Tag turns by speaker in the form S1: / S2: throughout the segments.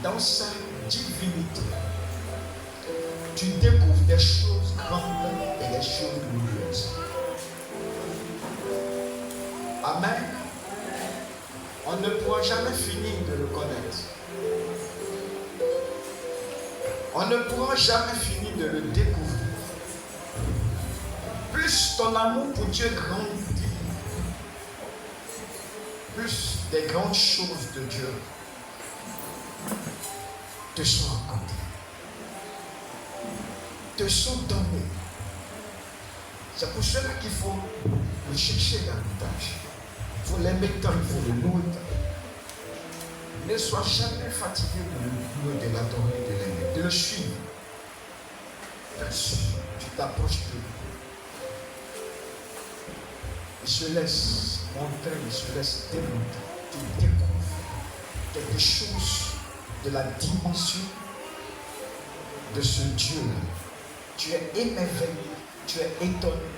S1: Dans sa divinité, tu découvres des choses grandes et des choses glorieuses. Amen. On ne pourra jamais finir de le connaître. On ne pourra jamais finir de le découvrir. Plus ton amour pour Dieu grandit, plus des grandes choses de Dieu te sont accordées, te sont données. C'est pour cela qu'il faut le chercher davantage. Il faut l'aimer tant, il faut le louer tant. Ne sois jamais fatigué de le louer, de l'adorer, de l'aimer, de le suivre. Plus tu t'approches de lui, il se laisse montrer, il se laisse démontrer. Tu découvres quelque chose de la dimension de ce Dieu-là. Tu es émerveillé, tu es étonné.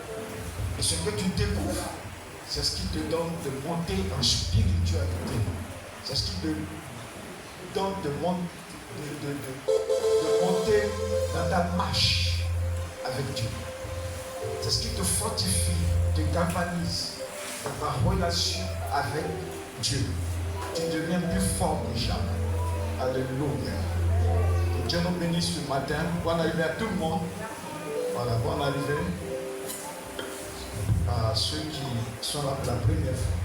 S1: Et ce que tu découvres, c'est ce qui te donne de monter en spiritualité. C'est ce qui te donne de monter dans ta marche avec Dieu. C'est ce qui te fortifie, te galvanise dans ta relation avec Dieu. Tu deviens plus fort que jamais. Alléluia. Que Dieu nous bénisse ce matin. Bonne arrivée à tout le monde. Voilà, bonne arrivée à ceux qui sont là pour la première fois.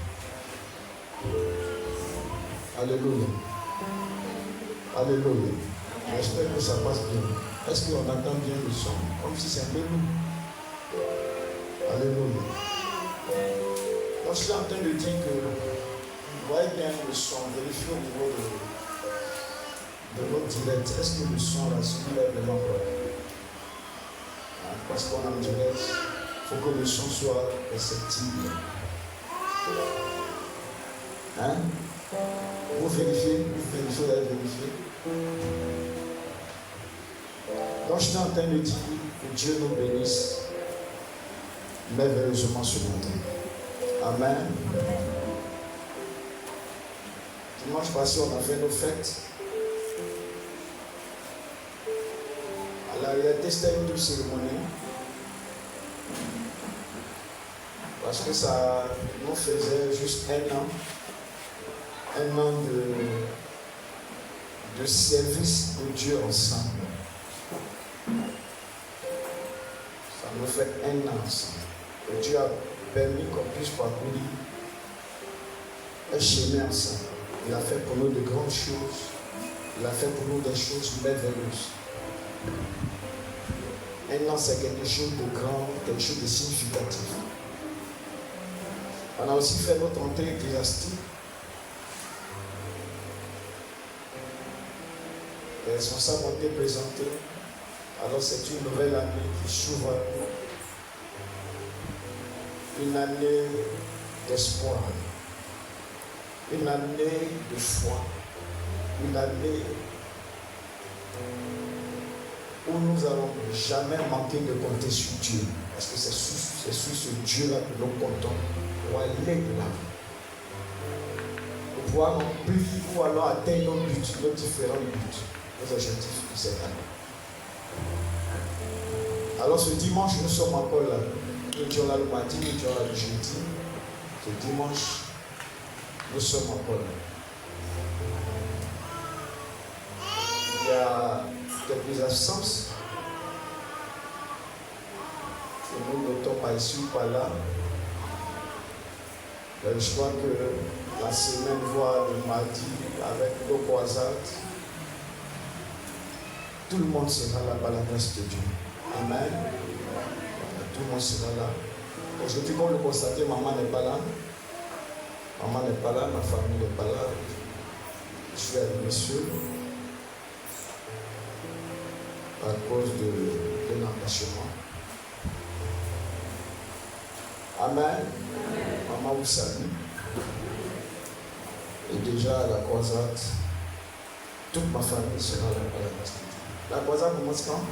S1: Alléluia. Alléluia. J'espère que ça passe bien. Est-ce qu'on entend bien le son? Comme si c'est un peu lourd. Alléluia. Donc, je suis en train de dire que vous voyez bien le son, vérifiez au niveau de votre direct. Est-ce que le son là, celui-là est vraiment correct? Parce qu'on a un direct, il faut que le son soit perceptible. Hein? Vous vérifiez, vous allez vérifier. Donc, je suis en train de dire que Dieu nous bénisse merveilleusement ce matin. Amen. Dimanche passé, on a fait nos fêtes. Alors, il y a testé une douce cérémonie. Parce que ça nous faisait juste un an de service de Dieu ensemble. Ça nous fait un an ensemble. Et Dieu a permis qu'on puisse parcourir un chemin ensemble. Il a fait pour nous de grandes choses. Il a fait pour nous des choses merveilleuses. Un an, c'est quelque chose de grand, quelque chose de significatif. On a aussi fait notre entrée ecclésiastique. Les responsables ont été présentés. Alors c'est une nouvelle année qui s'ouvre à nous. Une année d'espoir. Une année de foi. Une année où nous n'allons jamais manquer de compter sur Dieu. Parce que c'est sur ce Dieu-là que nous comptons pour aller là. Pour pouvoir remplir ou alors atteindre nos buts, nos différents buts, nos objectifs de cette année. Alors ce dimanche, nous sommes encore là. Nous étions là le mardi, nous étions là le jeudi. Ce dimanche, nous sommes encore là. Il y a quelques absences que nous notons par ici ou par là. Je crois que la semaine voit le mardi avec nos croisades. Tout le monde sera là par la grâce de Dieu. Amen. Tout le monde sera là. Aujourd'hui, comme le constatez, maman n'est pas là. Maman n'est pas là, ma famille n'est pas là. Je suis avec monsieur. À cause de l'engagement. Amen. Maman vous salue. Et déjà à la croisade, toute ma famille sera là à la grâce de Dieu. La croisade commence quand?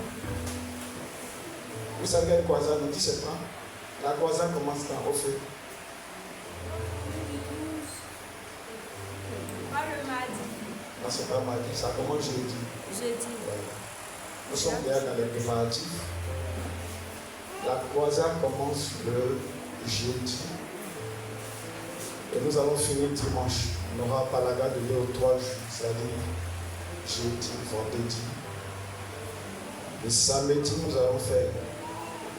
S1: Vous savez la croisade le 10 septembre? La croisade commence quand au fait?
S2: Pas le mardi.
S1: Non, c'est pas mardi, ça commence jeudi.
S2: Jeudi.
S1: Voilà. Nous sommes déjà dans les préparatifs. La croisade commence le jeudi. Et nous allons finir dimanche. On aura Palaga de 2 ou 3 jours, c'est-à-dire jeudi, vendredi. Le samedi, nous allons faire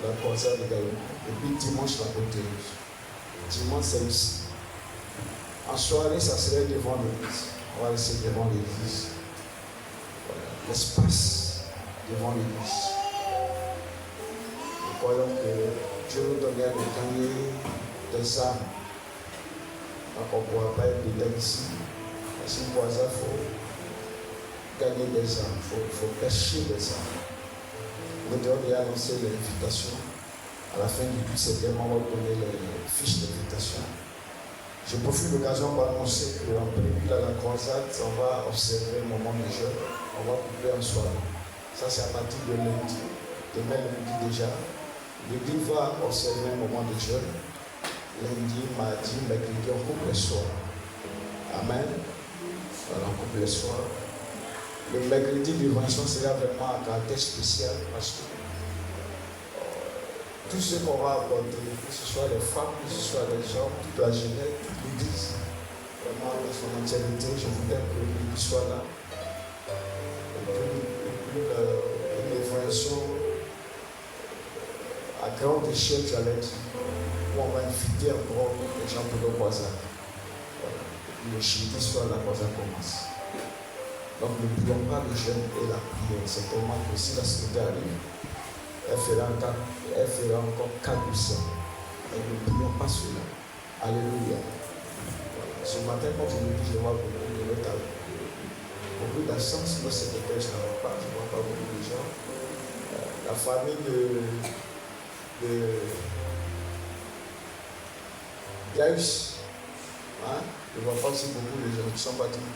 S1: la croisade également. Et puis dimanche, la bouteille. Dimanche, c'est ici. En soirée, ça serait devant l'église. On va laisser devant l'église. Voilà. L'espace devant l'église. Nous croyons que Dieu nous donnera de gagner des âmes. Donc on ne pourra pas être dedans ici. Parce qu'une croisade, il faut gagner des âmes. Il faut pêcher des âmes. Nous devons bien annoncer l'invitation. À la fin du but, certainement, on va donner les fiches d'invitation. Je profite de l'occasion pour annoncer qu'en prélude à la croisade, on va observer un moment de jeûne. On va couper en soirée. Ça, c'est à partir de lundi. Demain, lundi déjà. L'église va observer un moment de jeûne. Lundi, mardi, mercredi, on coupe les soirs. Amen. Voilà, on coupe les soirs. Le mercredi, l'irrigation sera vraiment à caractère spécial parce que tout ce qu'on va aborder, que ce soit les femmes, que ce soit les hommes, toute la jeunesse, toute l'église, vraiment dans son entièreté, je voudrais que l'église soit là. Et puis une évaluation à grande échelle, j'allais dire, où on va inviter encore les gens pour le croisade. Voilà. Et puis le jeudi soir, la croisade commence. Donc n'oublions pas le jeûne et la prière. C'est tellement que si la Sainteté arrive, elle fera encore 4 ou 5. Et n'oublions pas cela. Alléluia. Voilà. Ce matin, quand je me dis, je vois beaucoup de retard. Beaucoup d'absence, nos secrétaires, je n'en vois pas. Je ne vois pas beaucoup de gens. La famille de Gaius, hein? Je ne vois pas aussi beaucoup de gens qui sont partis.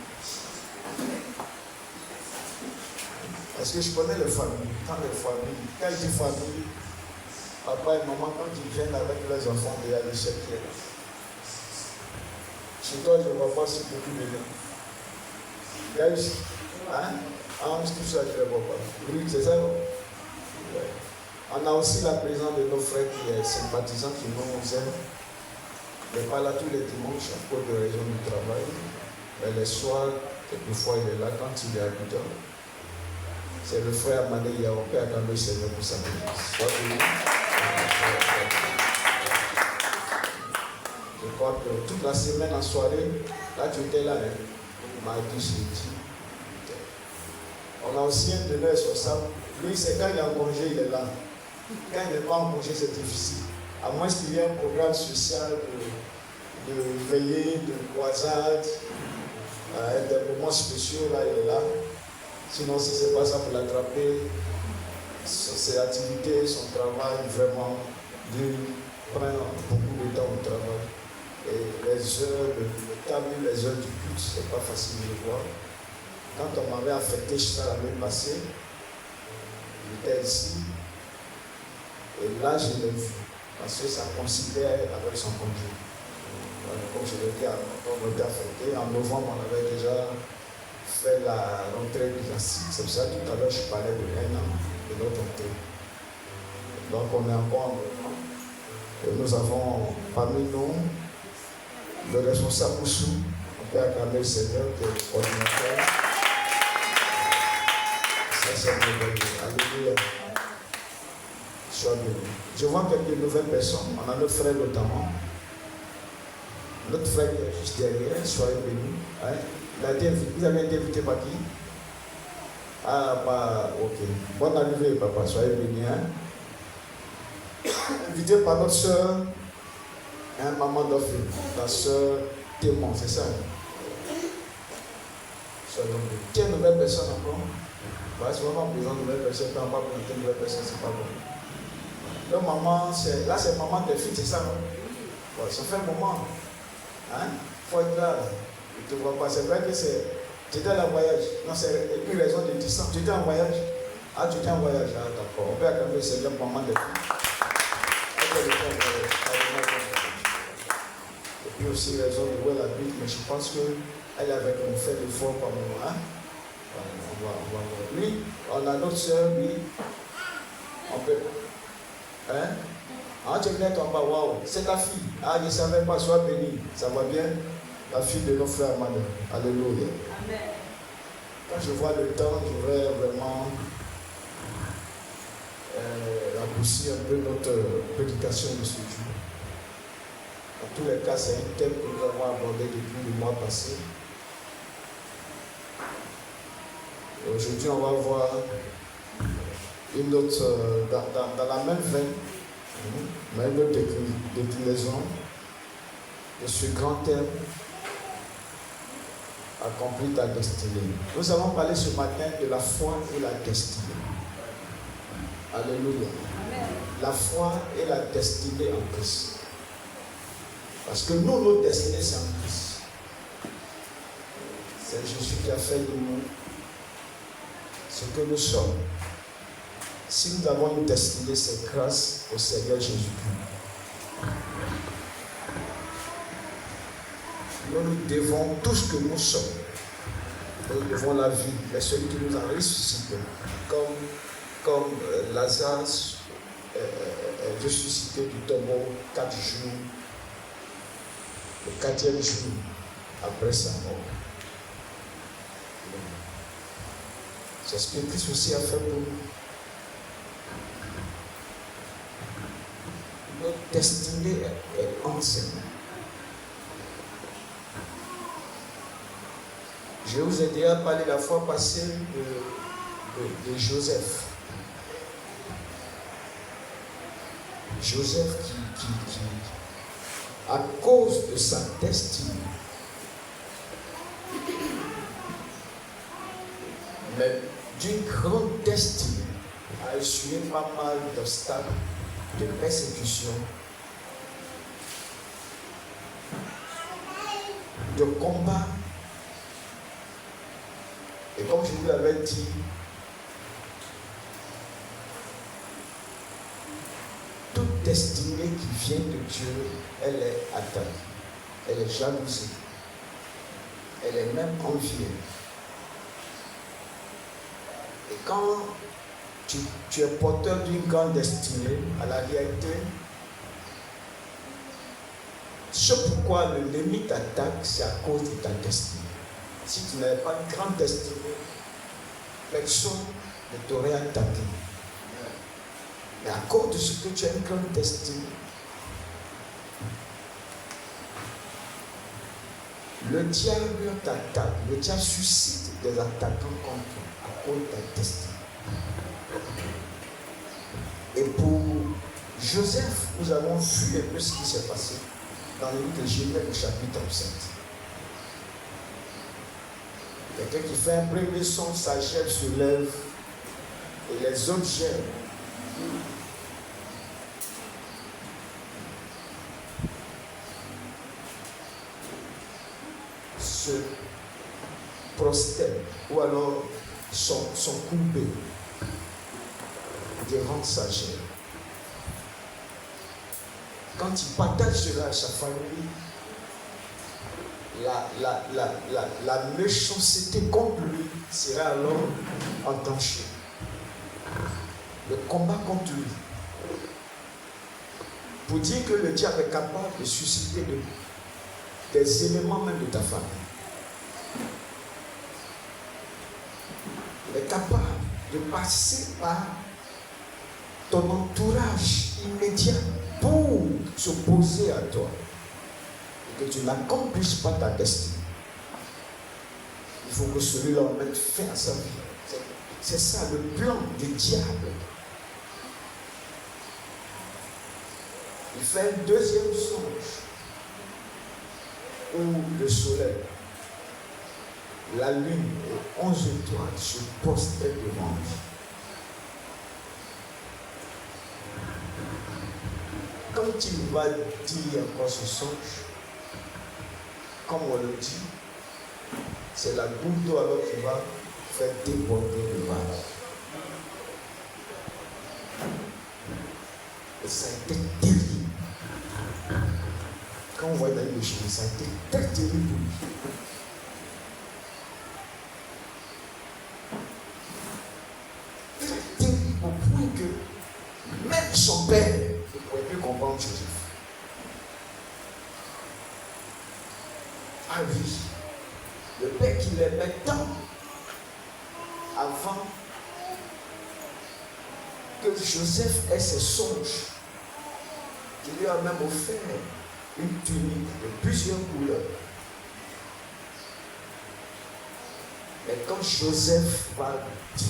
S1: Parce que je connais les familles. Quand je dis famille, papa et maman, quand ils viennent avec leurs enfants, il y a des chèques qui est là. Chez toi, je ne vois pas si beaucoup de gens. Guys, hein? Tout ça, je ne les vois pas. Oui, c'est ça, non? Ouais. On a aussi la présence de nos frères qui est sympathisants, qui nous aiment. Il n'est pas là tous les dimanches à cause de raison du travail. Mais les soirs, quelquefois, il est là quand il est habitant. C'est le frère Mané Yaopé à Gambe Seigneur pour sa bénédiction. Je crois que toute la semaine en soirée, là tu étais là, hein? Mardi, jeudi. On a aussi un de nos responsables. Lui, c'est quand il est en congé, il est là. Quand il n'est pas en congé, c'est difficile. À moins qu'il y ait un programme social de veillée, de croisade, des moments spéciaux, là, il est là. Sinon, si ce n'est pas ça pour l'attraper, ses activités, son travail, vraiment, lui prend beaucoup de temps au travail. Et les heures de table, les heures du culte, ce n'est pas facile de le voir. Quand on m'avait affecté ça l'année passée, j'étais ici, et là, je l'ai vu, parce que ça coïncidait avec son congé. Voilà, comme je l'ai dit, quand on était affecté, en novembre, on avait déjà fait la rentrée classique. C'est pour ça que tout à l'heure je parlais de 1 an de notre rentrée. Donc on est encore en novembre. Et nous avons parmi nous le responsable Oussou, on peut acclamer le Seigneur qui est le coordinateur. Ça c'est merveilleux. Alléluia. Sois béni. Je vois quelques nouvelles personnes. On a notre frère notamment. Notre frère qui est juste derrière, soyez bénis. Hein? Vous avez été invité par qui? Ah, bah, ok. Bonne arrivée, papa, soyez bénis. Hein? Invité par notre soeur, hein, maman d'Ophine, la soeur Témoin, c'est ça? Soyez bénis. Quelle nouvelle personne encore? Bah, c'est vraiment présent, nouvelle personne, quand on va présenter une nouvelle personne, c'est pas bon. Donc, maman, là, c'est maman des filles, c'est ça, non? Ouais, ça fait un moment. Hein? Il faut être là. Tu ne vois pas, c'est vrai que tu étais en voyage. Non, c'est une raison de distance. Tu étais en voyage. Ah, tu étais en voyage. Ah, d'accord. On peut acclamer le Seigneur pour maman de filles. Et puis aussi raison de voir la Bible, mais je pense qu'elle avait fait l'effort par moment. Hein? On va voir. Lui, on a notre soeur, lui. On peut. Hein? Ah, tu viens en bas, waouh, c'est ta fille. Ah, je ne savais pas, sois béni. Ça va bien? La fille de nos frères Manu. Alléluia. Amen. Quand je vois le temps, je vais vraiment raccourcir un peu notre prédication de ce jour. En tous les cas, c'est un thème que nous avons abordé depuis le mois passé. Et aujourd'hui, on va voir une autre, dans la même veine, mais une autre déclinaison de ce grand thème, accomplir ta destinée. Nous allons parler ce matin de la foi et la destinée. Alléluia. Amen. La foi et la destinée en Christ. Parce que nous, notre destinée, c'est en Christ. C'est Jésus qui a fait de nous ce que nous sommes. Si nous avons une destinée, c'est grâce au Seigneur Jésus-Christ. Nous devons tout ce que nous sommes. Nous devons la vie, mais celui qui nous a ressuscités, comme Lazare est ressuscité du tombeau 4 jours, le 4e jour après sa mort. C'est ce que Christ aussi a fait pour nous. Notre destinée est enseignée. Je vous ai déjà parlé la fois passée de Joseph. Joseph qui, à cause de sa destinée, mais d'une grande destinée, a essuyé pas mal d'obstacles, de persécutions, de combats. Et comme je vous l'avais dit, toute destinée qui vient de Dieu, elle est attaquée, elle est jalousée, elle est même enviée. Et quand tu es porteur d'une grande destinée, à la réalité, ce pourquoi l'ennemi t'attaque, c'est à cause de ta destinée. Si tu n'avais pas une grande destinée, personne ne t'aurait attaqué. Mais à cause de ce que tu as une grande destinée, le diable t'attaque, le diable suscite des attaquants contre toi à cause de ta destinée. Et pour Joseph, nous avons vu un peu ce qui s'est passé dans le livre de Genèse, au chapitre 7. Quelqu'un qui fait un premier son, sa chair se lève et les autres chairs se prosternent ou alors sont coupés devant sa chair. Quand il partage cela à sa famille, la méchanceté contre lui sera alors entachée. Le combat contre lui. Pour dire que le diable est capable de susciter des éléments même de ta famille. Il est capable de passer par ton entourage immédiat pour s'opposer à toi. Que tu n'accomplisses pas ta destinée. Il faut que celui-là mette fin à sa vie. C'est ça le plan du diable. Il fait un deuxième songe où le soleil, la lune et 11 étoiles se postaient devant lui. Quand il va dire encore ce songe, comme on le dit, c'est la goutte d'eau alors qui va faire déborder le vase. Et ça a été terrible. Quand on voit dans le chemin, ça a été très terrible pour lui. son père ne pouvait plus comprendre Joseph. Ah oui, le père qui l'aimait tant avant que Joseph ait ses songes, qui lui a même offert une tunique de plusieurs couleurs. Mais quand Joseph va dire,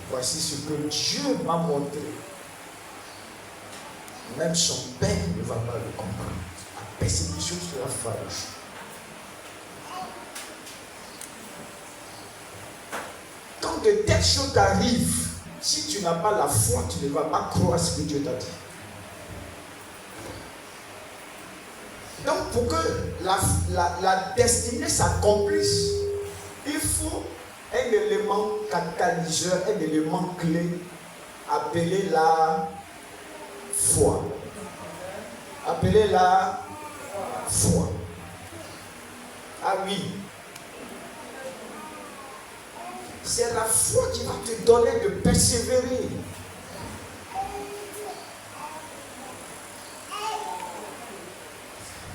S1: voici ce que Dieu m'a montré, même son père ne va pas le comprendre. La persécution sera farouche. Quand de telles choses arrivent, si tu n'as pas la foi, tu ne vas pas croire ce que Dieu t'a dit. Donc pour que la destinée s'accomplisse, il faut un élément catalyseur, un élément clé, appelé la foi. Appelé la foi. Ah oui. C'est la foi qui va te donner de persévérer.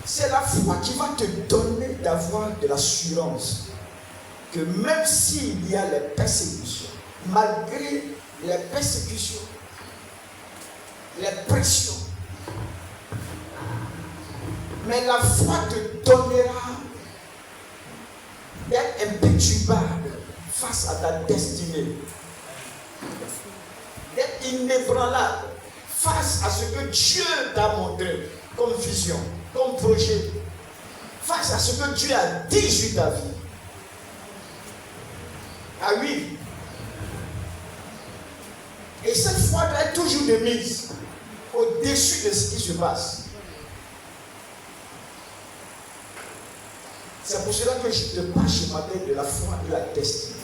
S1: C'est la foi qui va te donner d'avoir de l'assurance que même s'il y a les persécutions, malgré les persécutions, les pressions, mais la foi te donnera d'être imperturbable face à ta destinée, d'être inébranlable face à ce que Dieu t'a montré comme vision, comme projet, face à ce que Dieu a dit sur ta vie. Ah oui. Et cette foi doit être toujours de mise au-dessus de ce qui se passe. C'est pour cela que je te parle ce matin de la foi et de la destinée.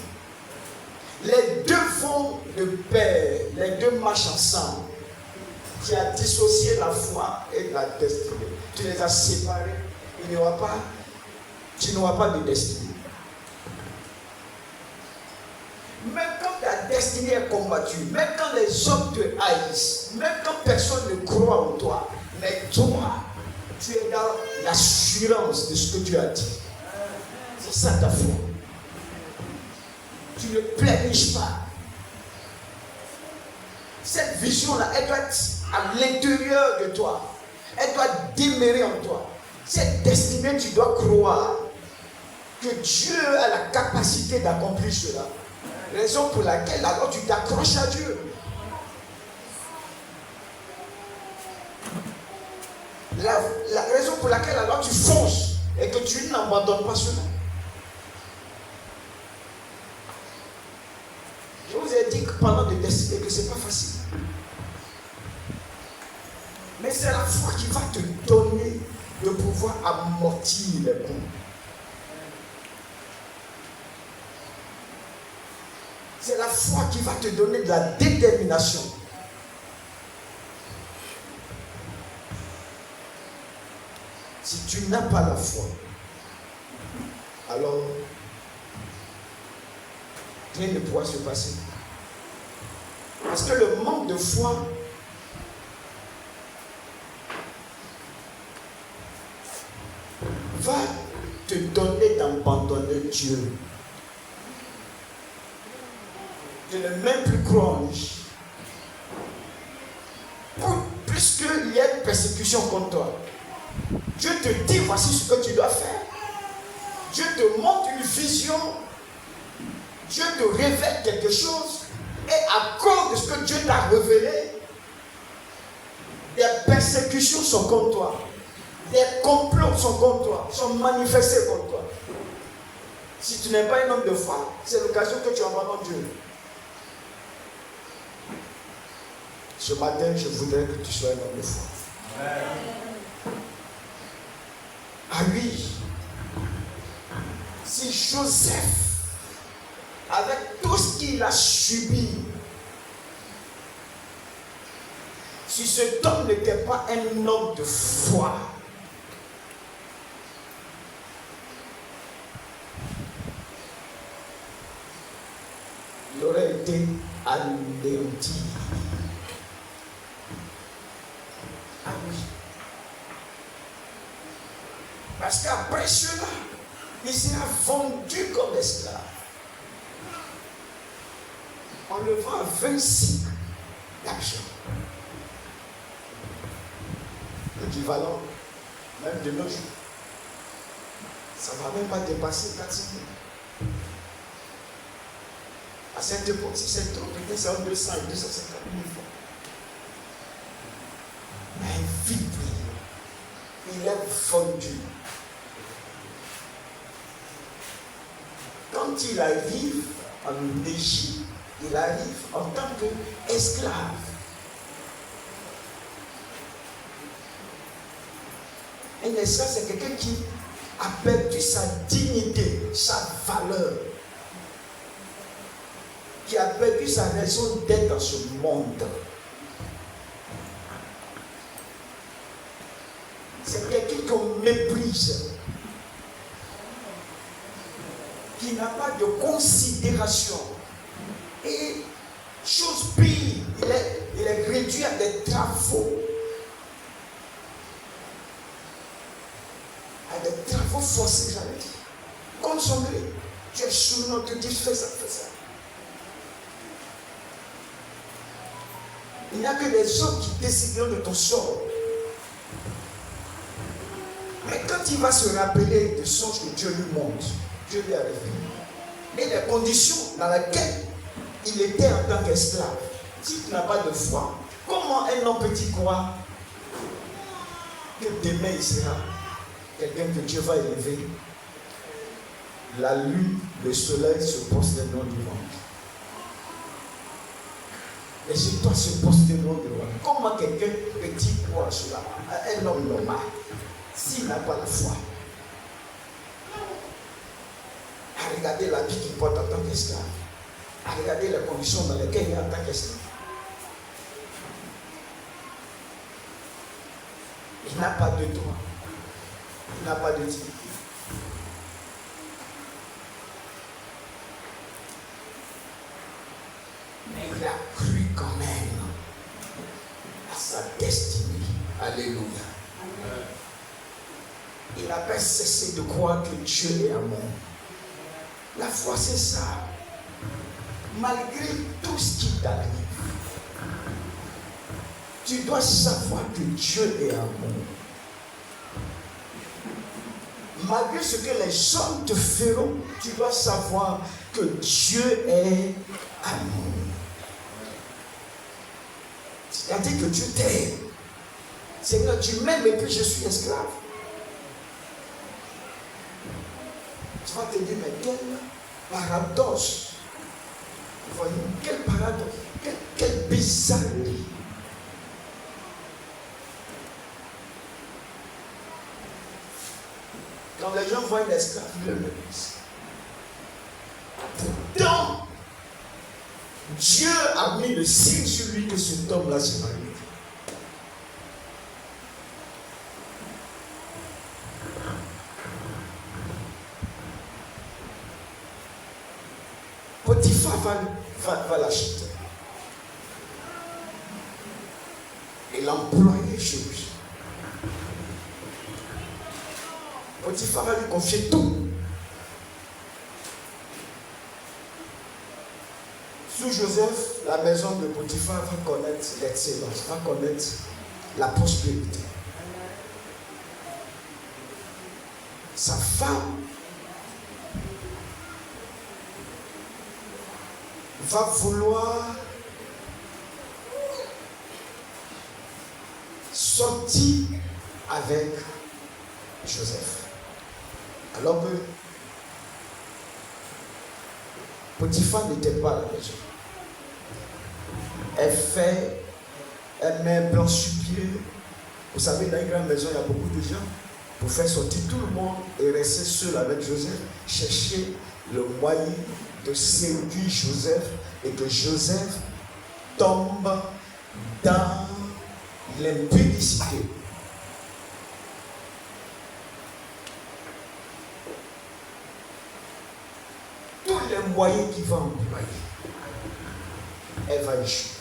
S1: Les deux vont de pair, les deux marchent ensemble. Tu as dissocié la foi et la destinée. Tu les as séparés. Tu n'auras pas de destinée. Même quand ta destinée est combattue, même quand les hommes te haïssent, même quand personne ne croit en toi, mais toi, tu es dans l'assurance de ce que Dieu a dit. C'est ça ta foi. Tu ne pleurniches pas. Cette vision-là, elle doit être à l'intérieur de toi. Elle doit demeurer en toi. Cette destinée, tu dois croire que Dieu a la capacité d'accomplir cela. Raison pour laquelle alors tu t'accroches à Dieu. La raison pour laquelle alors tu fonces et que tu n'abandonnes pas cela. Je vous ai dit que pendant de décider que ce n'est pas facile. Mais c'est la foi qui va te donner de pouvoir amortir les coups. C'est la foi qui va te donner de la détermination. Si tu n'as pas la foi, alors rien ne pourra se passer. Parce que le manque de foi va te donner d'abandonner Dieu. De ne même plus croire en lui. Puisqu'il y a une persécution contre toi, Dieu te dit voici ce que tu dois faire. Dieu te montre une vision. Dieu te révèle quelque chose. Et à cause de ce que Dieu t'a révélé, des persécutions sont contre toi. Des complots sont contre toi. Sont manifestés contre toi. Si tu n'es pas un homme de foi, c'est l'occasion que tu abandonnes Dieu. Ce matin, je voudrais que tu sois un homme de foi. Ah oui. Si Joseph, avec tout ce qu'il a subi, si cet homme n'était pas un homme de foi, il aurait été anéanti. Parce qu'après cela, il sera vendu comme esclave. On le vend à 26 d'argent. L'équivalent même de nos jours. Ça ne va même pas dépasser 400 000. À cette époque, si c'est trop, peut-être c'est entre 200 et 250 000 francs. Mais vite, il est vendu. Quand il arrive en Égypte, il arrive en tant qu'esclave. Un esclave, c'est quelqu'un qui a perdu sa dignité, sa valeur, qui a perdu sa raison d'être dans ce monde. C'est quelqu'un qu'on méprise, qui n'a pas de considération. Et chose pire, il est réduit à des travaux. À des travaux forcés, j'allais dire. Comme son gré. Tu es sous notre dit, fais ça, fais ça. Il n'y a que des hommes qui décideront de ton sort. Mais quand il va se rappeler des songes que Dieu lui montre, Dieu lui a révélé, et les conditions dans lesquelles il était en tant qu'esclave, si tu n'as pas de foi, comment un homme peut-il croire que demain il sera quelqu'un que Dieu va élever? La lune, le soleil se prosterneront devant lui. Les étoiles se prosterneront devant lui. Comment quelqu'un peut-il croire cela? Un homme normal, s'il n'a pas la foi. À regarder l'habit qu'il porte en tant qu'esclave. À regarder les conditions dans lesquelles il est en tant qu'esclave. Il n'a pas de droit. Il n'a pas de dignité. Mais il a cru quand même à sa destinée. Alléluia. Il n'a pas cessé de croire que Dieu est amour. La foi, c'est ça. Malgré tout ce qui t'arrive, tu dois savoir que Dieu est amour. Malgré ce que les hommes te feront, tu dois savoir que Dieu est amour. C'est-à-dire que Dieu t'aime. Seigneur, tu m'aimes et puis je suis esclave. Tu vas te dire, mais quel paradoxe. Vous voyez, quel paradoxe, quelle bizarrerie. Quand les gens voient un esclave, ils le méprisent. Pourtant, Dieu a mis le signe sur lui que cet homme-là se marie. Potiphar va l'acheter. Et l'employer chez lui. Potiphar va lui confier tout. Sous Joseph, la maison de Potiphar va connaître l'excellence, va connaître la prospérité. Sa femme va vouloir sortir avec Joseph. Alors que Potiphar n'était pas à la maison. Elle met un plan sur pied. Vous savez, dans une grande maison, il y a beaucoup de gens. Pour faire sortir tout le monde et rester seul avec Joseph, chercher le moyen de séduire Joseph et que Joseph tombe dans l'impudicité. Tous les moyens qu'il va employer, elle va échouer.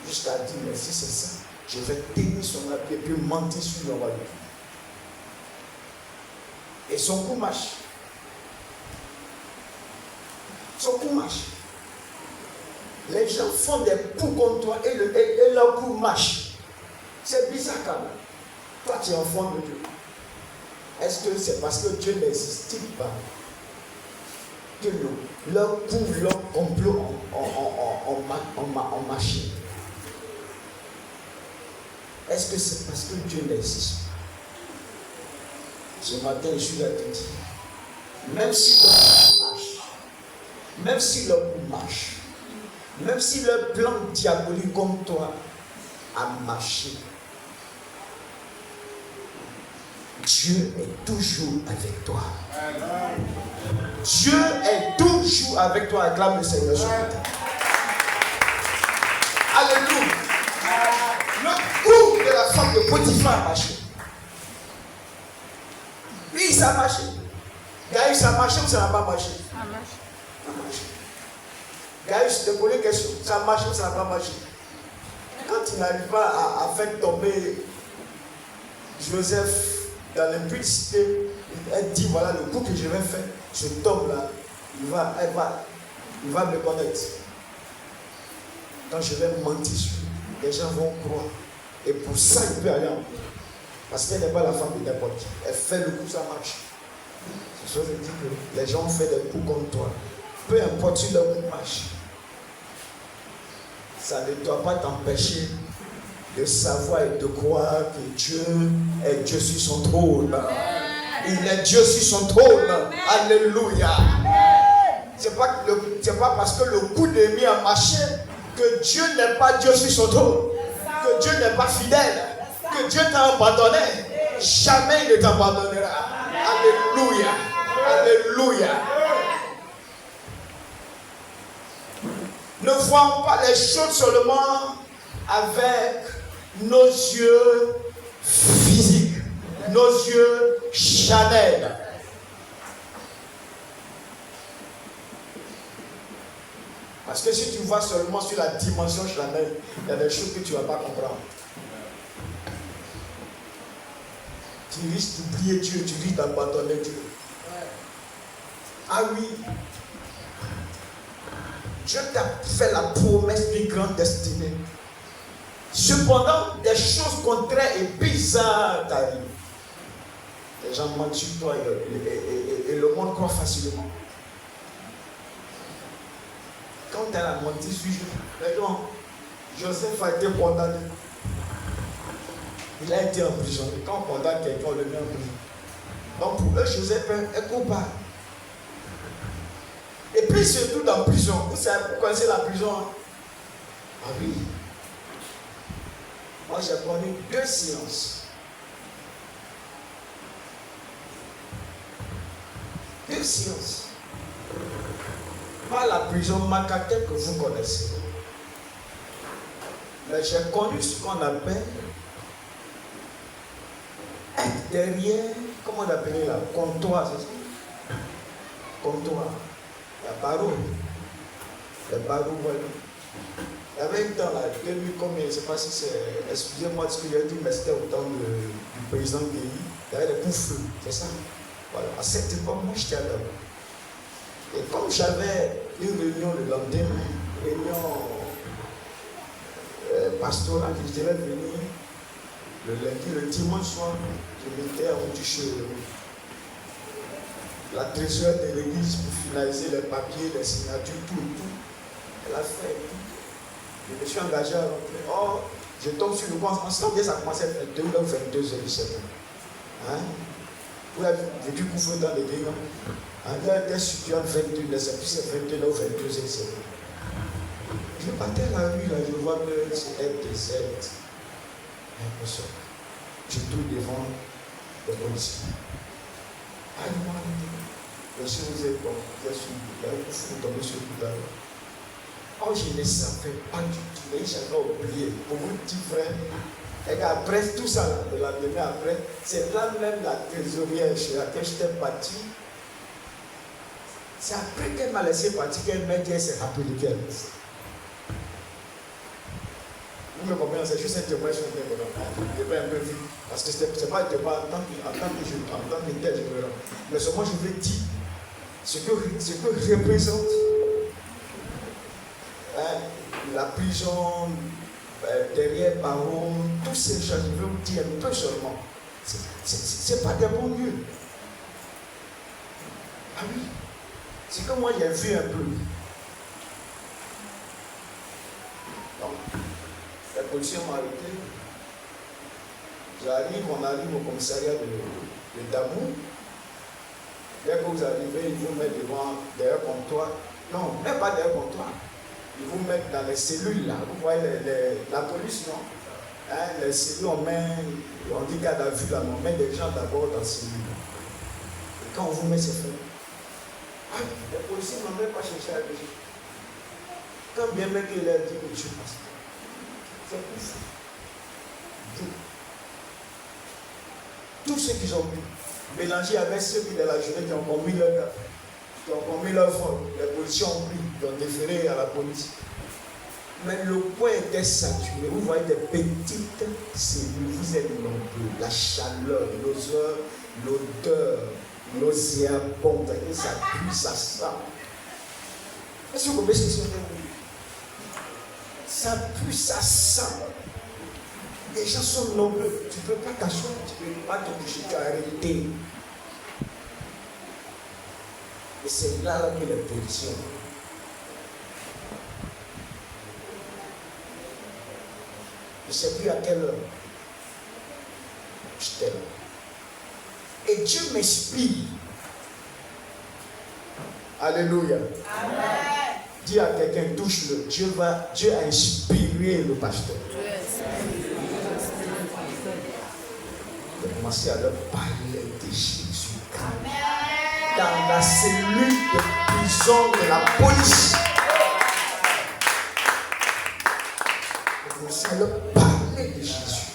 S1: Jusqu'à dire, mais si c'est ça, je vais tenir son habit et puis mentir sur le royaume. Et son cou marche. Son cou marche. Les gens font des coups contre toi et leur cou marche. C'est bizarre quand même. Toi, tu es enfant de Dieu. Est-ce que c'est parce que Dieu n'existe pas que leur coup, leur complot en marché? Est-ce que c'est parce que Dieu n'existe pas? Ce matin, je suis là pour dire, même si leur coup marche, même si leur coup marche, même si leur plan diabolique comme toi a marché, Dieu est toujours avec toi. Dieu est toujours avec toi. Acclame le Seigneur ce matin. Alléluia. Le coup de la femme de Potiphar a marché. Oui, ça a marché. Gaïs, ça a marché ou ça n'a pas marché? Ça a marché. Ça a marché. Gaïs, je te pose une question. Ça a marché ou ça n'a pas marché? Quand il n'arrive pas à faire tomber Joseph dans l'impudicité, elle dit voilà le coup que je vais faire. Je tombe là, il va me connaître. Quand je vais mentir sur lui, les gens vont croire. Et pour ça, il peut aller en cours. Parce qu'elle n'est pas la femme de n'importe qui. Elle fait le coup, ça marche. C'est ce que je dis que les gens ont fait des coups contre toi. Peu importe si le coup marche. Ça ne doit pas t'empêcher de savoir et de croire que Dieu est Dieu sur son trône. Il est Dieu sur son trône. Alléluia. C'est pas parce que le coup d'ennemi a marché que Dieu n'est pas Dieu sur son trône. Que Dieu n'est pas fidèle. Que Dieu t'a abandonné. Jamais il ne t'abandonnera. Alléluia. Alléluia. Ne voyons pas les choses seulement avec nos yeux physiques, nos yeux charnels. Parce que si tu vois seulement sur la dimension charnelle, il y a des choses que tu ne vas pas comprendre. Tu risques d'oublier Dieu, tu risques d'abandonner Dieu. Ah oui. Dieu t'a fait la promesse d'une grande destinée. Cependant, des choses contraires et bizarres t'arrivent. Les gens mentent sur toi et le monde croit facilement. Quand tu as la menti sur les gens, Joseph a été condamné. Il a été emprisonné. Quand on condamne quelqu'un, on le met en prison. Donc pour eux, Joseph est coupable. Et puis surtout dans la prison. Vous connaissez la prison? Hein? Ah oui. Moi j'ai connu 2 séances. 2 séances. Pas la prison Macaté que vous connaissez. Mais j'ai connu ce qu'on appelle être derrière, comment on appelait là? Comptoir, c'est ça? Comptoir. La barreau. Le barreau, voilà. Il y avait un temps là, 2000 combien, je ne sais pas si c'est. Excusez-moi de ce que j'ai dit, mais c'était au temps du président Guéhi. Il y avait des coups-feux, c'est ça? Voilà. À cette époque, moi j'étais là. Et comme j'avais une réunion le lendemain, une réunion pastorale, je devais venir le lundi, le dimanche soir, je m'étais rendu chez la trésorière de l'église pour finaliser les papiers, les signatures, tout. Elle a fait tout. Je me suis engagé à rentrer. Oh, je tombe sur le coin. En ce temps, ça commençait à faire 2 ou 22 heures du septembre. Hein? Vous avez vu qu'on fait dans l'église. Il y a des situés en 22, mais c'est plus 22 ou 22 heures. Je partais à la rue, là, je vois que c'est désert. Impressionnant. Je trouve devant les policiers. Allez-moi, je suis vous êtes bon, je suis tombé sur le bout. Oh, je ne savais pas du tout, mais j'avais oublié. Pour vous dire, frère, et après tout ça, le lendemain après, c'est là même la trésorière chez laquelle j'étais parti. C'est après qu'elle m'a laissé partir qu'elle m'a dit qu'elle s'est rappelée qu'elle est. me comprendre, c'est juste un témoin sur le témoin. Je vais un peu vite. Parce que c'est pas un témoin en tant que tel, je me rends. Mais seulement je veux dire ce que représente la prison, derrière Baron, tous ces choses, je veux vous dire un peu seulement. C'est pas des bons lieux. Ah oui, c'est que moi j'ai vu un peu. Donc, la policiers m'ont arrêté. On arrive au commissariat de Damou. Dès que vous arrivez, ils vous mettent derrière comptoir. Non, même pas derrière comptoir. Ils vous mettent dans les cellules là. Vous voyez la police, non? Hein, les cellules, on dit garde à vue là, on met des gens d'abord dans les cellules. Et quand on vous met, c'est fait. Ah, les policiers n'ont même pas cherché à agir. Quand bien même qu'il a dit que Dieu passe. C'est plus fou. Tous ceux qui ont vu, mélangés avec ceux qui, dans la journée, qui ont commis leur faute, les policiers ont pris, ils ont déféré à la police. Mais le coin était saturé. Vous voyez des petites cellules, vous êtes nombreux. La chaleur, l'odeur, nauséabonde, ça pue, ça sent. Est-ce que vous comprenez ce que c'est? Ça pue, ça sent. Les gens sont nombreux. Tu ne peux pas t'asseoir, tu ne peux pas te toucher, tu as arrêté. Et c'est là que les policiers. Je ne sais plus à quelle heure. J'étais là. Et Dieu m'inspire. Alléluia. Amen. Dis à quelqu'un, touche-le. Dieu a inspiré le pasteur. De commencer à leur parler de Jésus. Dans la cellule de prison de la police. De commencer à leur parler de Jésus.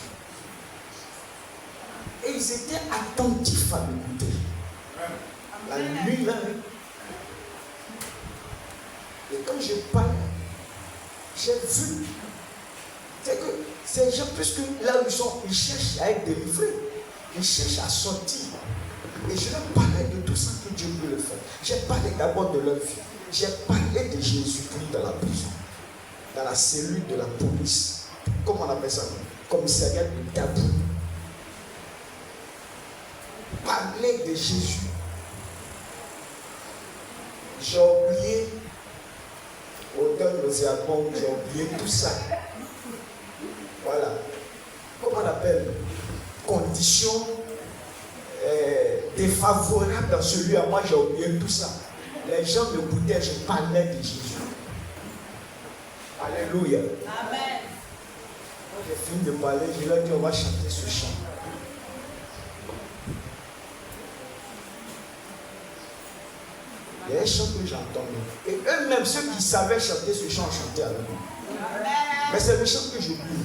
S1: Et ils étaient attentifs à m'écouter. La nuit, la nuit. Et quand je parlais, j'ai vu. C'est que ces gens, puisque là où ils sont, ils cherchent à être délivrés. Ils cherchent à sortir. Et je leur parlais de tout ça que Dieu peut le faire. J'ai parlé d'abord de leur vie. J'ai parlé de Jésus-Christ dans la prison. Dans la cellule de la police. Comment on appelle ça? Commissariat de Dabou. Parler de Jésus. J'ai oublié odeur nauséabonde, j'ai oublié tout ça. Voilà. Comment on appelle? Conditions défavorables dans ce lieu. Moi, j'ai oublié tout ça. Les gens me goûtaient, je parlais de Jésus. Alléluia. Amen. Quand j'ai fini de parler, je leur ai dit, on va chanter ce chant. Il y a un chant que j'entendais. Et eux-mêmes, ceux qui savaient chanter ce chant, chantaient avec moi. Mais c'est le chant que j'oublie.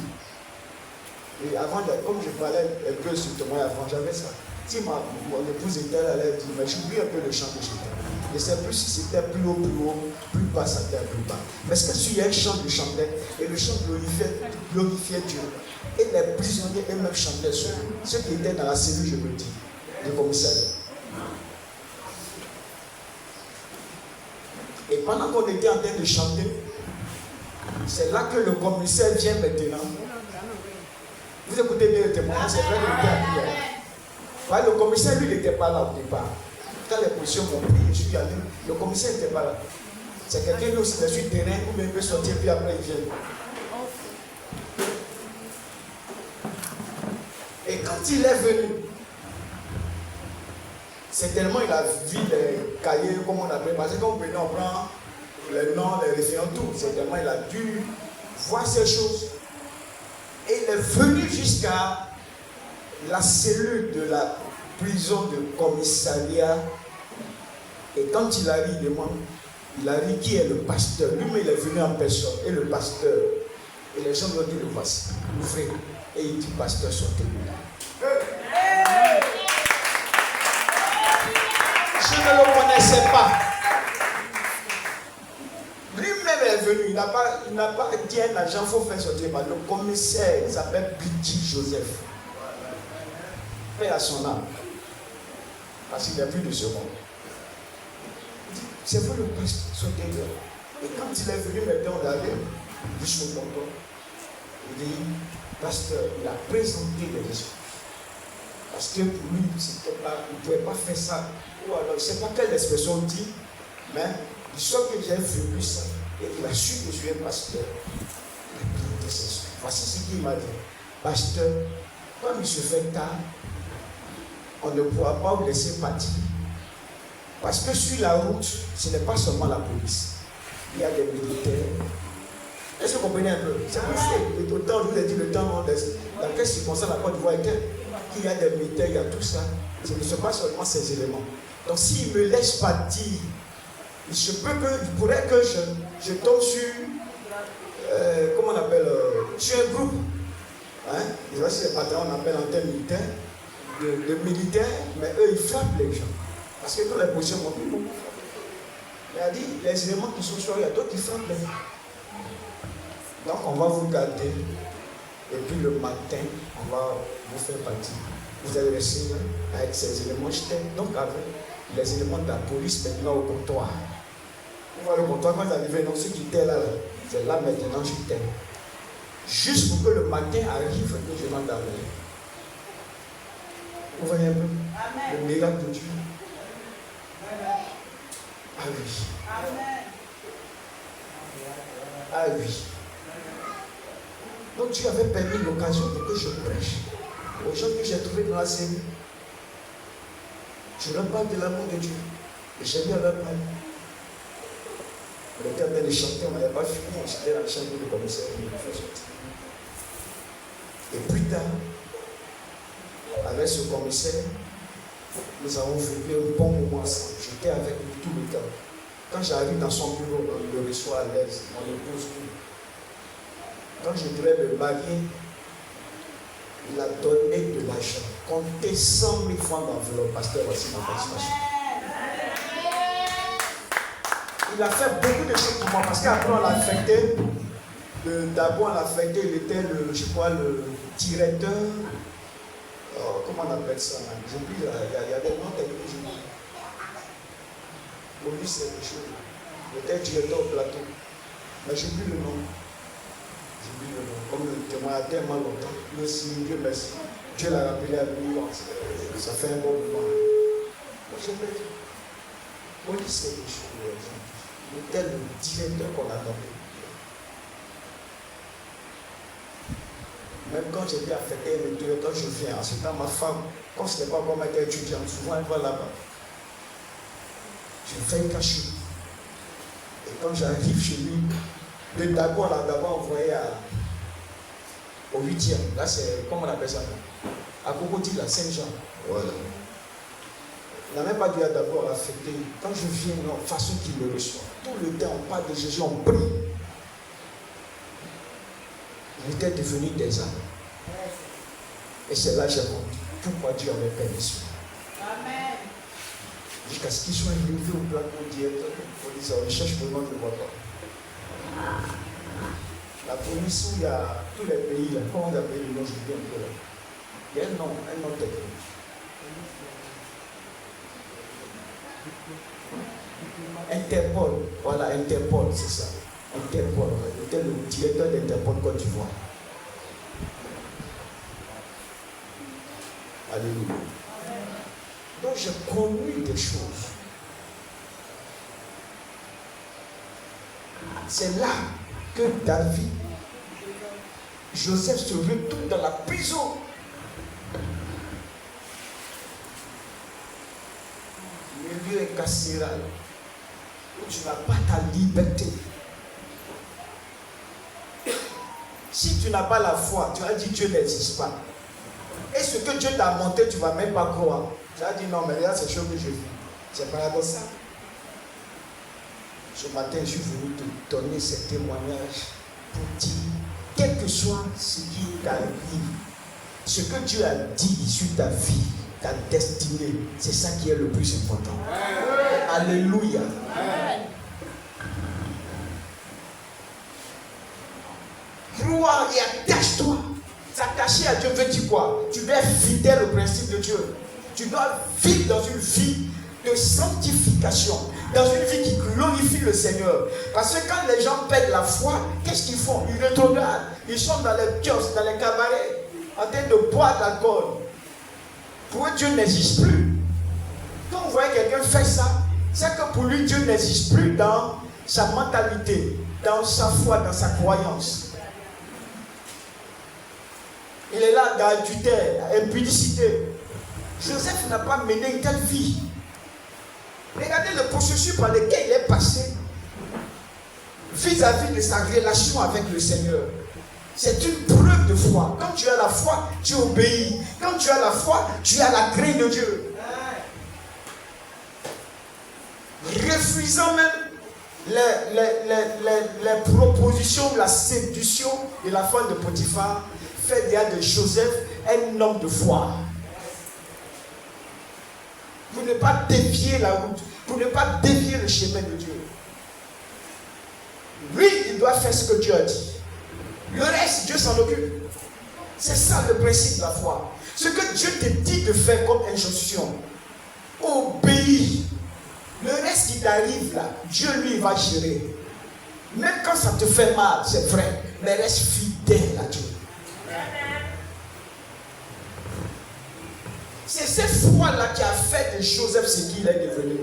S1: Et avant, comme je parlais un peu sur Thomas avant, j'avais ça. Si mon épouse était là, elle dit, mais j'oublie un peu le chant que j'étais. Je ne sais plus si c'était plus haut, plus bas, ça était plus bas. Parce que s'il y a un chant, je chantais, et le chant glorifiait Dieu. Et les prisonniers eux-mêmes chantaient sur lui. Ceux qui étaient dans la cellule, je me dis, du commissariat. Et pendant qu'on était en train de chanter, c'est là que le commissaire vient maintenant. Vous écoutez bien le témoignage, c'est vrai qu'il était à prière. Le commissaire, lui, il n'était pas là au départ. Quand les policiers m'ont pris, je suis allé, le commissaire n'était pas là. C'est quelqu'un qui aussi sur le terrain, où il peut sortir, puis après il vient. Et quand il est venu, c'est tellement il a vu les cahiers, comme on appelle, parce que quand on venait, on prend les noms, les référents, tout. C'est tellement il a dû voir ces choses. Et il est venu jusqu'à la cellule de la prison de commissariat. Et quand il arrive, il demande, il arrive qui est le pasteur. Lui-même, il est venu en personne. Et le pasteur. Et les gens lui ont dit, le voici, ouvrez. Et il dit, pasteur, sortez-lui. Je ne le connaissais pas. Lui-même est venu, il n'a pas dit à un agent, il faut faire sortir. Le commissaire, il s'appelle Bidji Joseph. Paix à son âme. Parce qu'il n'y a plus de second. Il dit, c'est vous le Christ, sautez-le. Et quand il est venu maintenant d'aller jusqu'au tonton, il dit, pasteur, il a présenté les excuses. Parce que pour lui, il ne pouvait pas faire ça. Ou alors, je ne sais pas quelle expression dit, mais du sort que j'ai vécu ça, et il a su que je suis un pasteur. Il a présenté ses excuses. Voici ce qu'il m'a dit. Pasteur, comme il se fait tard, on ne pourra pas vous laisser partir. Parce que sur la route, ce n'est pas seulement la police. Il y a des militaires. Est-ce que vous comprenez un peu? C'est pour ça que autant je vous ai dit le temps, dans quelle circonstance la Côte d'Ivoire était, qu'il y a des militaires, il y a tout ça. Ce ne sont pas seulement ces éléments. Donc s'il me laisse partir, il pourrait que je tombe sur, comment on appelle, sur un groupe. Hein? Je vois si les patrons on appelle en termes militaires, de militaires, mais eux ils frappent les gens. Parce que toutes les positions vont plus beaucoup. Il a dit, les éléments qui sont sur, il y a d'autres qui frappent les gens. Donc on va vous garder. Et puis le matin, on va vous faire partir. Vous allez rester avec ces éléments. J'étais donc avec les éléments de la police maintenant au comptoir. Vous voyez le comptoir, quand vous arrivez, donc ceux qui étaient là, c'est là maintenant j'étais. Juste pour que le matin arrive que je m'en arrive. Vous voyez un peu? Amen. Le miracle de Dieu. Ah oui. Amen. Ah oui. Donc Dieu avait permis l'occasion pour que je prêche aux gens que j'ai trouvés dans la série. Je leur parle de l'amour de Dieu. Et j'ai bien leur parler. On était en train de chanter, on n'avait pas fini, j'étais dans la chambre du commissaire, il me fait sortir. Et plus tard, avec ce commissaire, nous avons vécu un bon moment ensemble. J'étais avec lui tout le temps. Quand j'arrive dans son bureau, on le reçoit à l'aise, on le pose tout. Quand je devais me marier, il a donné de l'argent. Comptez 100 000 francs d'enveloppe, pasteur, voici ma participation. Il a fait beaucoup de choses pour moi, parce qu'après on l'a affecté. D'abord on l'a affecté, il était le directeur. Comment on appelle ça? J'oublie, il y a des noms techniques, j'oublie. Police, c'est quelque chose. Il était directeur au plateau. Mais j'oublie le nom. J'oublie le nom. Comme le témoin a tellement longtemps. Lui aussi, Dieu merci. Dieu l'a rappelé à lui. Ça fait un bon moment. Moi, je l'ai dit. Police, c'est quelque chose. Il était le directeur qu'on a nommé. Même quand j'étais affecté, quand je viens, en ce temps, ma femme, quand ce n'est pas comme elle était étudiante, souvent elle va là-bas. Je fais un cachot. Et quand j'arrive chez lui, d'abord envoyé au 8e. Là, c'est, comment on appelle ça? À Cocody, à Saint-Jean. Voilà. Il n'a même pas dû d'abord affecter. Quand je viens, non, façon qu'il me reçoit. Tout le temps, on parle de Jésus, on prie. Il était devenu des âmes. Et c'est là que j'ai compris pourquoi Dieu avait permis ça. Amen. Jusqu'à ce qu'il soit élevé au plateau directeur de police, on cherche le nom, je ne vois pas. La police où il y a tous les pays, là, comment on appelle le nom, je dis un peu là. Il y a un nom technique. Interpol, voilà, Interpol, c'est ça. Interpol, il était le directeur d'Interpol Côte d'Ivoire. Alléluia. Donc j'ai connu des choses. C'est là que David, Joseph se retrouve dans la prison. Milieu carcéral où tu n'as pas ta liberté. Si tu n'as pas la foi, tu as dit Dieu n'existe pas. Et ce que Dieu t'a monté, tu ne vas même pas croire. Tu as dit non, mais là c'est chose que je vis. C'est paradoxal. Ce matin, je suis venu te donner ce témoignage pour dire, quel que soit ce qui t'arrive, ce que Dieu a dit sur ta vie, ta destinée, c'est ça qui est le plus important. Alléluia. Crois et attache-toi. S'attacher à Dieu veut dire quoi? Tu dois être fidèle au principe de Dieu. Tu dois vivre dans une vie de sanctification, dans une vie qui glorifie le Seigneur. Parce que quand les gens perdent la foi, qu'est-ce qu'ils font? Ils rétrogradent. Ils sont dans les kiosques, dans les cabarets, en train de boire de l'alcool. Pour eux, Dieu n'existe plus. Quand vous voyez quelqu'un faire ça, c'est que pour lui, Dieu n'existe plus dans sa mentalité, dans sa foi, dans sa croyance. Il est là dans l'adultère, l'impudicité. Joseph n'a pas mené une telle vie. Regardez le processus par lequel il est passé vis-à-vis de sa relation avec le Seigneur. C'est une preuve de foi. Quand tu as la foi, tu obéis. Quand tu as la foi, tu as la crainte de Dieu. Refusant même les propositions, la séduction de la femme de Potiphar, fait de Joseph un homme de foi. Pour ne pas dévier la route, pour ne pas dévier le chemin de Dieu. Lui, il doit faire ce que Dieu a dit. Le reste, Dieu s'en occupe. C'est ça le principe de la foi. Ce que Dieu te dit de faire comme injonction, obéis. Le reste qui t'arrive là, Dieu lui va gérer. Même quand ça te fait mal, c'est vrai, mais reste fidèle à Dieu. C'est cette foi-là qui a fait de Joseph ce qu'il est devenu.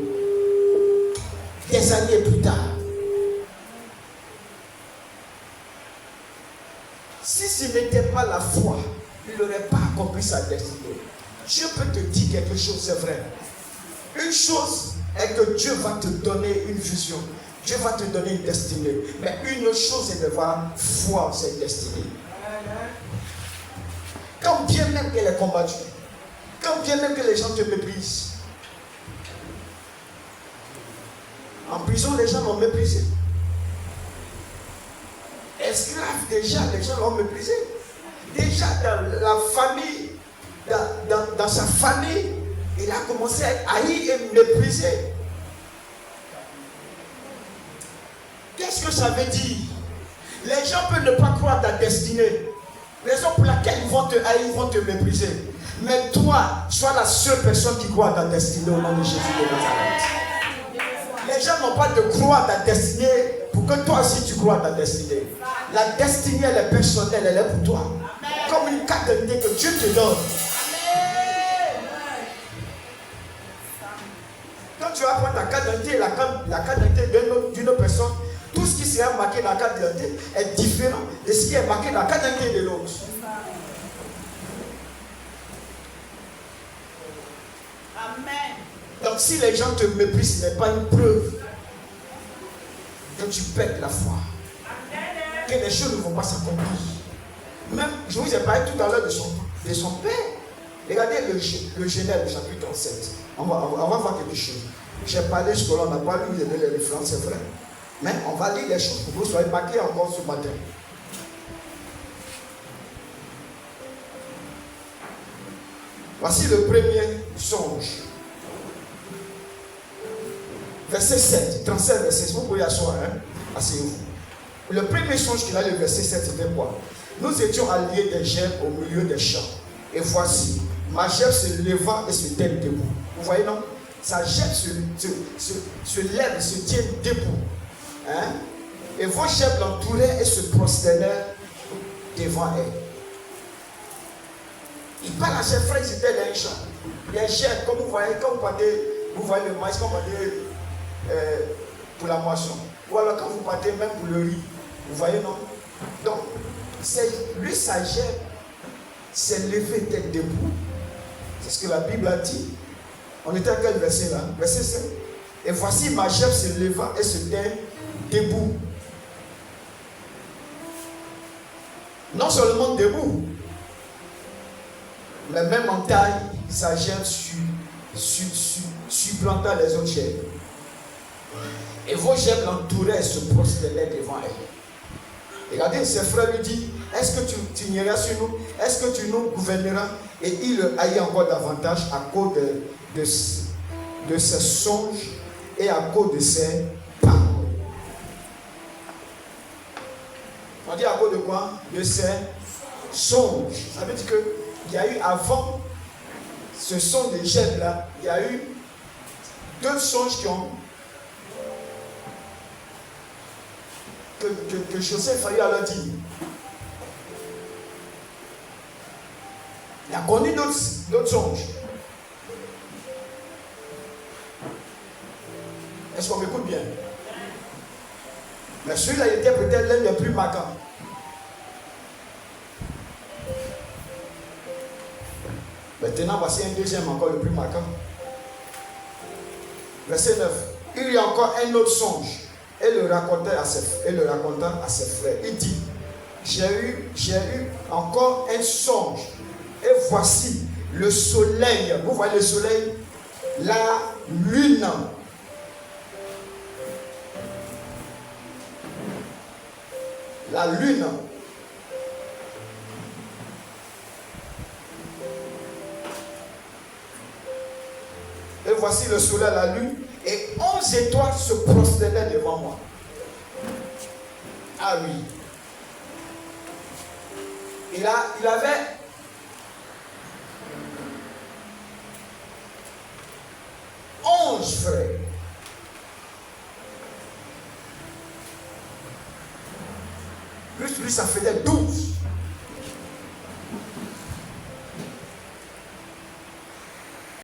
S1: Des années plus tard. Si ce n'était pas la foi, il n'aurait pas accompli sa destinée. Dieu peut te dire quelque chose, c'est vrai. Une chose est que Dieu va te donner une vision. Dieu va te donner une destinée. Mais une autre chose est d'avoir foi en cette destinée. Quand bien même qu'elle est combattue, quand bien même que les gens te méprisent. En prison, les gens l'ont méprisé. Esclave, déjà, les gens l'ont méprisé. Déjà, dans la famille, dans sa famille, il a commencé à être haï et méprisé. Qu'est-ce que ça veut dire? Les gens peuvent ne pas croire ta destinée. Raison pour laquelle ils vont te haïr, ils vont te mépriser. Mais toi, sois la seule personne qui croit à ta destinée au nom de Jésus de Nazareth. Les gens n'ont pas de croire à ta destinée pour que toi aussi tu crois à ta destinée. La destinée, elle est personnelle, elle est pour toi. Comme une carte d'identité que Dieu te donne. Quand tu vas prendre ta carte d'identité, la carte d'identité d'une autre personne, tout ce qui sera marqué dans la carte d'identité est différent de ce qui est marqué dans la carte d'identité de l'autre. Amen. Donc si les gens te méprisent, ce n'est pas une preuve que tu perds la foi. Que les choses ne vont pas s'accomplir. Même, je vous ai parlé tout à l'heure de son père. Regardez le Genèse, chapitre 37. On va voir quelque chose. J'ai parlé jusqu'à là, on n'a pas lu les références, c'est vrai. Mais on va lire les choses pour que vous soyez marqués encore ce matin. Voici le premier songe. Verset 7, 37, verset 7. Vous pouvez asseoir, hein? Asseyez-vous. Le premier songe qu'il a, le verset 7, c'était quoi? Nous étions alliés des gerbes au milieu des champs. Et voici, ma gerbe se leva et se tient debout. Vous voyez, non? Sa gerbe se lève et se tient debout. Hein? Et vos gerbes l'entouraient et se prosternèrent devant elle. Il parle à ses frères, ils étaient dans un champ. Les gerbes, comme vous voyez, quand vous voyez le maïs, quand vous partez pour la moisson. Ou alors quand vous partez même pour le riz. Vous voyez, non? Donc, lui, sa gerbe s'est levé, était debout. C'est ce que la Bible a dit. On était à quel verset là? Verset 7. Et voici ma gerbe se leva et se tint debout. Non seulement debout, mais même en taille, sa gerbe supplanta les autres gerbes. Et vos gerbes l'entouraient et se prosternaient devant elle. Regardez, ses frères lui disent, est-ce que tu iras sur nous? Est-ce que tu nous gouverneras? Et il le haït encore davantage à cause de ses songes et à cause de ses paroles. On dit à cause de quoi? De ces songes. Ça veut dire qu'il y a eu avant ce son de Geb là, il y a eu deux songes que Joseph a eu à leur dire. Il a connu d'autres songes. Est-ce qu'on m'écoute bien? Mais celui-là était peut-être l'un des plus marquants. Maintenant, voici un deuxième encore le plus marquant. Verset 9. Il y a encore un autre songe. Et le raconta à ses frères. Il dit, j'ai eu encore un songe. Et voici le soleil. Vous voyez le soleil? La lune. La lune. Et voici le soleil, la lune, et 11 étoiles se prosternaient devant moi. Ah oui. Il avait 11 frères. Plus lui, ça faisait 12.